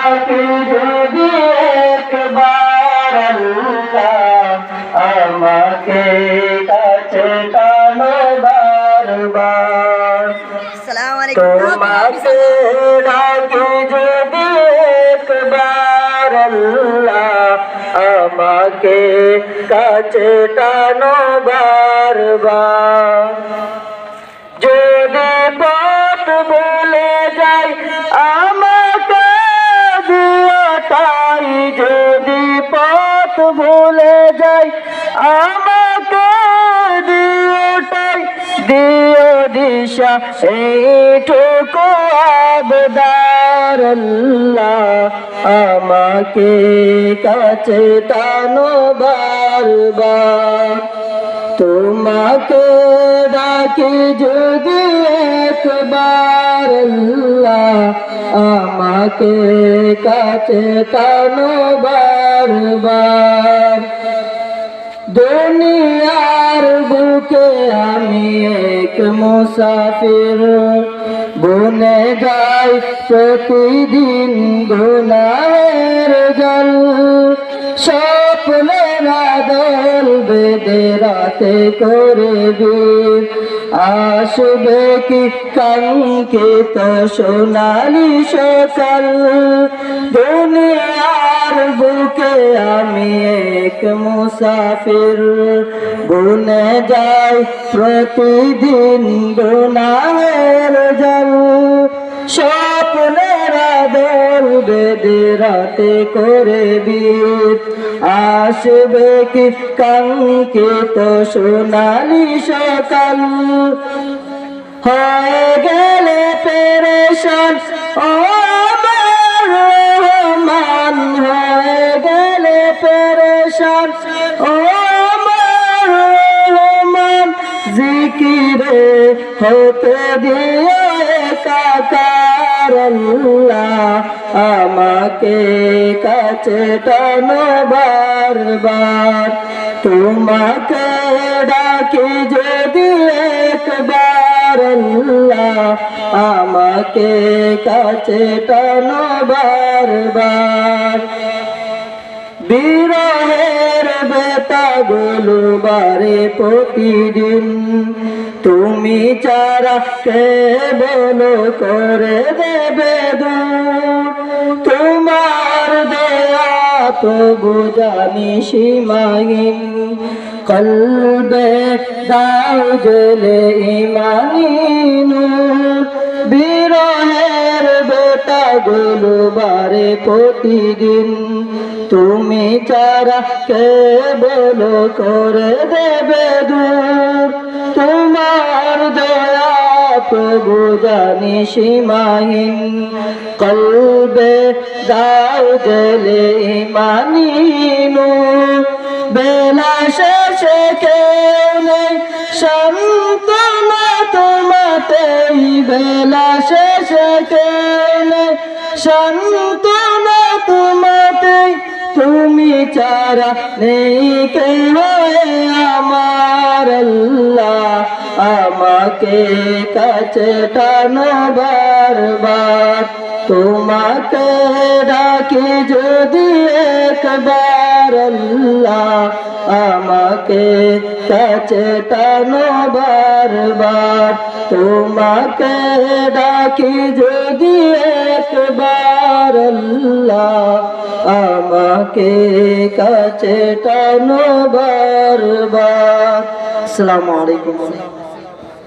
ডাকি যদি একবার আল্লাহ আমাকে কাছে টানো বারবার। তোমাকে ডাকি যদি একবার আল্লাহ আমাকে কাছে টানো বারবার। যদি পথ ভুলে যাই আমাকে দিও তাই, যদি পথ ভুলে যাই আমাকে দিও তাই, দিও দিশা এইটুকু আবদার আল্লাহ আমাকে কাছে টানো বারবার। তোমাকে ডাকি যদি একবার আল্লাহ আমাকে কাছে টানো বারবার। দুনিয়ার বুকে আমি এক মুসাফির, বনে যাই প্রতিদিন গুনাহের জল। স্বপ্নের আদল বেঁধে রাতে করে বীর, আসবে কি কাঙ্ক্ষিত সোনালি সকাল। দুনিয়ার বুকে আমি এক মুসাফির, বনে যাই প্রতিদিন গুনাহের জল। স্বপ্নের আদল বেঁধে রাতে করে বীর, আসবে কি কাঙ্ক্ষিত সোনালি সকাল। হয়ে গেলে পেরেশান ও আমার রহমান, হয়ে গেলে পেরেশান ও আমার রহমান। জিকিরে হতে দিও একাকার আল্লাহ আমাকে কাছে টানো বারবার। তোমাকে ডাকি যদি একবার আল্লাহ আমাকে কাছে টানো বারবার। বিরহের বেতাগুলো বারে প্রতিদিন, তুমি ছাড়া কে বলো করে দেবে দূর। তোমার দয়া তবু জানি সীমাহীন, কলবে দাও জ্বলে ইমানি নূর। বিরহের বেতাগুলো বারে প্রতিদিন, তুমি ছাড়া কে বলো করে দেবে দূর। তোমার দয়া প্রভু জানি সীমাহীন, কলবে দাও জ্বলে ইমানি নূর। বেলা শেষে কেউ নেই সান্ত্বনা তোমাতেই, বেলা শেষে কেউ নেই সান্ত্বনা তোমাতেই। তুমি ছাড়া নেই কেহ আমার আল্লাহ আমাকে কাছে টানো বারবার। তোমাকে ডাকি যদি একবার আল্লাহ আমাকে কাছে টানো বারবার। তোমাকে ডাকি যদি একবার আল্লাহ আমাকে কাছে টানো বারবার। আসসালামু আলাইকুম।